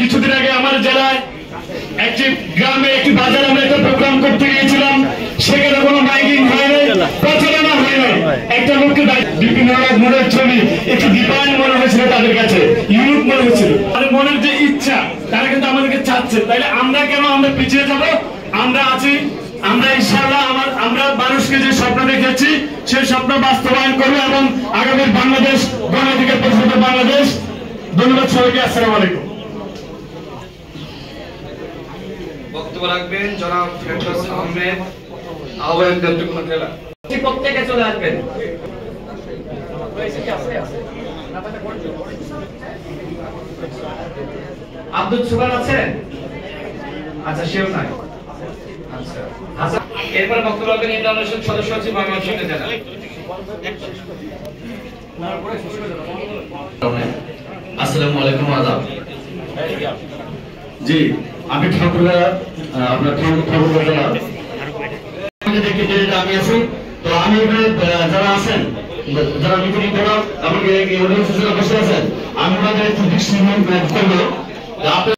কিছুদিন আগে আমার জেলায় একটি গ্রামে একটি বাজারে আমরা একটা প্রোগ্রাম করতে গিয়েছিলাম, সেখানে কোনো মাইকিং হয় নাই, প্রচারণা হয় নাই। একটা লোককে বিভিন্ন মনের ছবি একটু ডিফাইন মনে হয়েছিল, তাদের কাছে ইউনিক মনে হয়েছিল। আর মনের যে ইচ্ছা তারা কিন্তু আমাদেরকে চাচ্ছে, তাইলে আমরা কেন আমরা পিছিয়ে যাব? আমরা আছি, আমরা ইনশাআল্লাহ আমরা মানুষকে যে স্বপ্ন দেখেছি সেই স্বপ্ন বাস্তবায়ন করবো এবং আগামী বাংলাদেশ গণঅধিকার পরিষদ বাংলাদেশ। ধন্যবাদ সবাইকে। আসসালামু আলাইকুম। বক্তব্য রাখবেন জনাব ফেরদৌস আহমেদ, আহ্বায়ক নেতৃত্ব জেলা। প্রত্যেকে চলে আসবেন। আব্দুল সুবান আছেন? আচ্ছা, সেও নাই। আচ্ছা, এরপর বক্তব্য রাখবেন ইন্টারন্যাশনাল সদস্য সচিব বাংলাদেশ জেলা। আসসালামু আলাইকুম। আদাব। জি, আমি ঠাকুরা, আপনার ঠাকুরা জেলা আমি আছি। তো আমি যারা আছেন, যারা মিটিং করা এমনকি বসে আছেন, আমি ওনাদের একটু দৃষ্টি করবো।